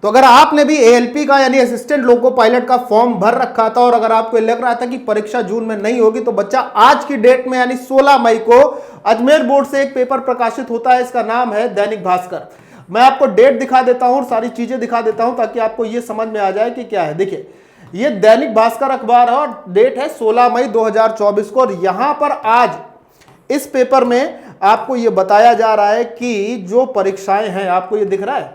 तो अगर आपने भी एएलपी का यानी असिस्टेंट लोको पायलट का फॉर्म भर रखा था और अगर आपको लग रहा था कि परीक्षा जून में नहीं होगी, तो बच्चा आज की डेट में यानी 16 मई को अजमेर बोर्ड से एक पेपर प्रकाशित होता है, इसका नाम है दैनिक भास्कर। मैं आपको डेट दिखा देता हूं और सारी चीजें दिखा देता हूं ताकि आपको यह समझ में आ जाए कि क्या है। देखिए, यह दैनिक भास्कर अखबार है और डेट है 16 मई 2024 को, और यहां पर आज इस पेपर में आपको यह बताया जा रहा है कि जो परीक्षाएं हैं, आपको यह दिख रहा है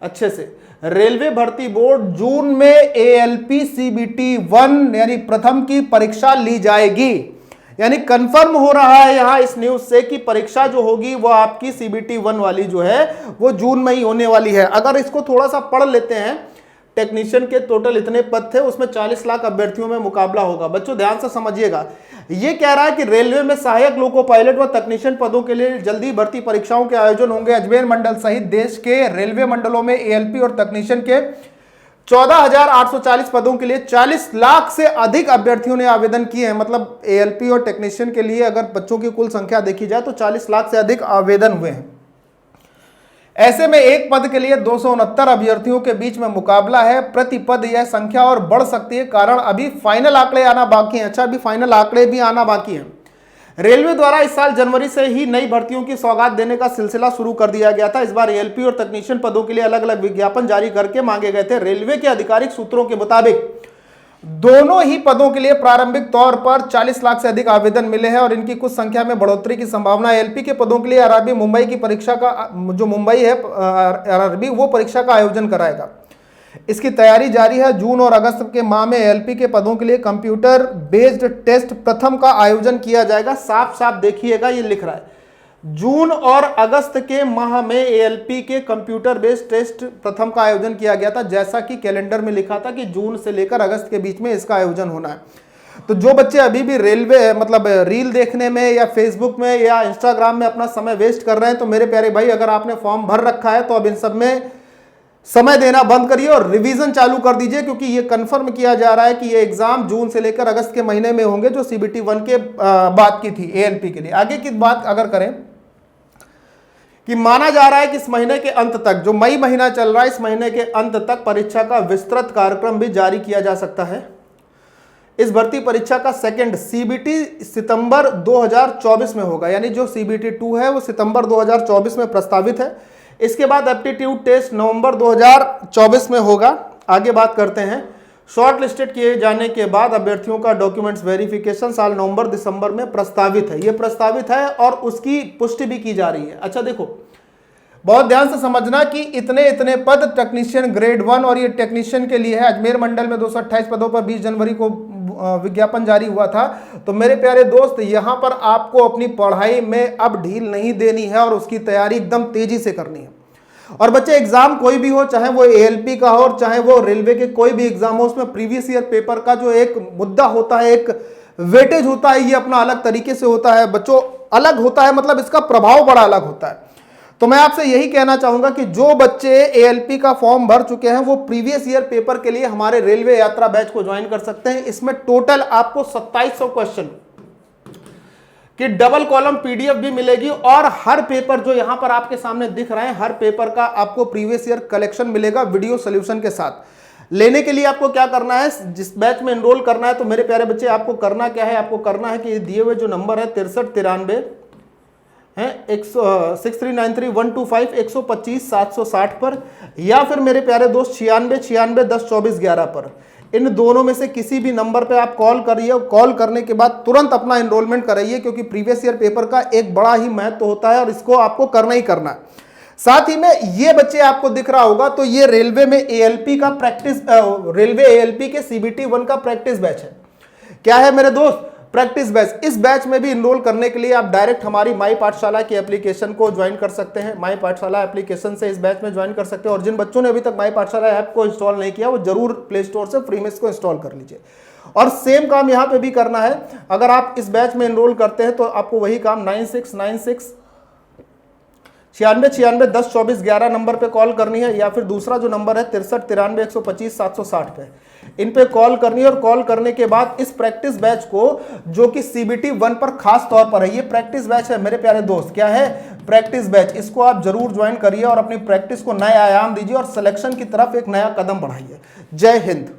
अच्छे से, रेलवे भर्ती बोर्ड जून में एएलपी सीबीटी 1 यानी प्रथम की परीक्षा ली जाएगी। यानी कंफर्म हो रहा है यहां इस न्यूज से कि परीक्षा जो होगी वो आपकी सीबीटी 1 वाली जो है वो जून में ही होने वाली है। अगर इसको थोड़ा सा पढ़ लेते हैं, टेक्नीशियन के टोटल इतने पद थे, उसमें 40 लाख अभ्यर्थियों में मुकाबला होगा। बच्चों ध्यान से समझिएगा, ये कह रहा है कि रेलवे में सहायक लोको पायलट व तकनीशियन पदों के लिए जल्दी भर्ती परीक्षाओं के आयोजन होंगे। अजमेर मंडल सहित देश के रेलवे मंडलों में एएलपी और तकनीशियन के 14,840 पदों के लिए 40 लाख से अधिक अभ्यर्थियों ने आवेदन किए हैं। मतलब एएलपी और टेक्नीशियन के लिए अगर बच्चों की कुल संख्या देखी जाए तो 40 लाख से अधिक आवेदन हुए हैं। ऐसे में एक पद के लिए 269 अभ्यर्थियों के बीच में मुकाबला है। प्रति पद यह संख्या और बढ़ सकती है, कारण अभी फाइनल आंकड़े आना बाकी हैं। अच्छा, अभी फाइनल आंकड़े भी आना बाकी हैं। रेलवे द्वारा इस साल जनवरी से ही नई भर्तियों की सौगात देने का सिलसिला शुरू कर दिया गया था। इस बार एएलपी और तकनीशियन पदों के लिए अलग अलग विज्ञापन जारी करके मांगे गए थे। रेलवे के आधिकारिक सूत्रों के मुताबिक दोनों ही पदों के लिए प्रारंभिक तौर पर 40 लाख से अधिक आवेदन मिले हैं और इनकी कुछ संख्या में बढ़ोतरी की संभावना है। एलपी के पदों के लिए आरआरबी मुंबई की परीक्षा का, जो मुंबई है आरआरबी, वो परीक्षा का आयोजन कराएगा। इसकी तैयारी जारी है। जून और अगस्त के माह में एलपी के पदों के लिए कंप्यूटर बेस्ड टेस्ट प्रथम का आयोजन किया जाएगा। साफ साफ देखिएगा, ये लिख रहा है जून और अगस्त के माह में एएलपी के कंप्यूटर बेस्ड टेस्ट प्रथम का आयोजन किया गया था, जैसा कि कैलेंडर में लिखा था कि जून से लेकर अगस्त के बीच में इसका आयोजन होना है। तो जो बच्चे अभी भी रेलवे मतलब रील देखने में या फेसबुक में या इंस्टाग्राम में अपना समय वेस्ट कर रहे हैं, तो मेरे प्यारे भाई, अगर आपने फॉर्म भर रखा है तो अब इन सब में समय देना बंद करिए और रिवीजन चालू कर दीजिए, क्योंकि ये कंफर्म किया जा रहा है कि ये एग्जाम जून से लेकर अगस्त के महीने में होंगे, जो सीबीटी 1 के बात की थी एएलपी के लिए। आगे की बात अगर करें कि माना जा रहा है कि इस महीने के अंत तक, जो मई महीना चल रहा है, इस महीने के अंत तक परीक्षा का विस्तृत कार्यक्रम भी जारी किया जा सकता है। इस भर्ती परीक्षा का सेकंड सीबीटी सितंबर 2024 में होगा, यानी जो सीबीटी 2 है वो सितंबर 2024 में प्रस्तावित है। इसके बाद एप्टीट्यूड टेस्ट नवंबर 2024 में होगा। आगे बात करते हैं, शॉर्ट लिस्टेड किए जाने के बाद अभ्यर्थियों का डॉक्यूमेंट्स वेरिफिकेशन साल नवंबर दिसंबर में प्रस्तावित है। ये प्रस्तावित है और उसकी पुष्टि भी की जा रही है। अच्छा देखो, बहुत ध्यान से समझना कि इतने इतने पद टेक्नीशियन ग्रेड 1 और ये टेक्नीशियन के लिए है। अजमेर मंडल में 228 पदों पर 20 जनवरी को विज्ञापन जारी हुआ था। तो मेरे प्यारे दोस्त, यहां पर आपको अपनी पढ़ाई में अब ढील नहीं देनी है और उसकी तैयारी एकदम तेजी से करनी है। और बच्चे, एग्जाम कोई भी हो, चाहे वो एएलपी का हो और चाहे वो रेलवे के कोई भी एग्जाम हो, उसमें प्रीवियस ईयर पेपर का जो एक मुद्दा होता है, एक वेटेज होता है, ये अपना अलग तरीके से होता है बच्चों, अलग होता है, मतलब इसका प्रभाव बड़ा अलग होता है। तो मैं आपसे यही कहना चाहूंगा कि जो बच्चे एएलपी का फॉर्म भर चुके हैं वो प्रीवियस ईयर पेपर के लिए हमारे रेलवे यात्रा बैच को ज्वाइन कर सकते हैं। इसमें टोटल आपको 2700 क्वेश्चन कि डबल कॉलम पीडीएफ भी मिलेगी और हर पेपर जो यहां पर आपके सामने दिख रहे हैं, हर पेपर का आपको प्रीवियस ईयर कलेक्शन मिलेगा वीडियो सॉल्यूशन के साथ। लेने के लिए आपको क्या करना है, जिस बैच में एनरोल करना है, तो मेरे प्यारे बच्चे आपको करना क्या है, आपको करना है कि दिए हुए जो नंबर है 6393 है 6393125125 पर, या फिर मेरे प्यारे दोस्त 9696102411 पर, इन दोनों में से किसी भी नंबर पे आप कॉल करिए। कॉल करने के बाद तुरंत अपना एनरोलमेंट कराइए, क्योंकि प्रीवियस ईयर पेपर का एक बड़ा ही महत्व होता है और इसको आपको करना ही करना है। साथ ही में ये बच्चे आपको दिख रहा होगा, तो ये रेलवे में एएलपी का प्रैक्टिस, रेलवे एएलपी के सीबीटी 1 का प्रैक्टिस बैच है। क्या है मेरे दोस्त, प्रैक्टिस बैच। इस बैच में भी इनरोल करने के लिए आप डायरेक्ट हमारी माई पाठशाला की एप्लीकेशन को ज्वाइन कर सकते हैं। माई पाठशाला एप्लीकेशन से इस बैच में ज्वाइन कर सकते हैं। और जिन बच्चों ने अभी तक माई पाठशाला ऐप को इंस्टॉल नहीं किया, वो जरूर प्ले स्टोर से फ्री में इसको इंस्टॉल कर लीजिए। और सेम काम यहाँ पे भी करना है। अगर आप इस बैच में इनरोल करते हैं तो आपको वही काम 9696 96 96 10 24 11 नंबर पे कॉल करनी है, या फिर दूसरा जो नंबर है 63 93 125 760 पे, इन पे कॉल करनी है। और कॉल करने के बाद इस प्रैक्टिस बैच को, जो कि CBT 1 पर खास तौर पर है, ये प्रैक्टिस बैच है मेरे प्यारे दोस्त, क्या है? Practice batch. इसको आप जरूर ज्वाइन करिए और अपनी प्रैक्टिस को नए आयाम दीजिए और सिलेक्शन की तरफ एक नया कदम बढ़ाइए। जय हिंद।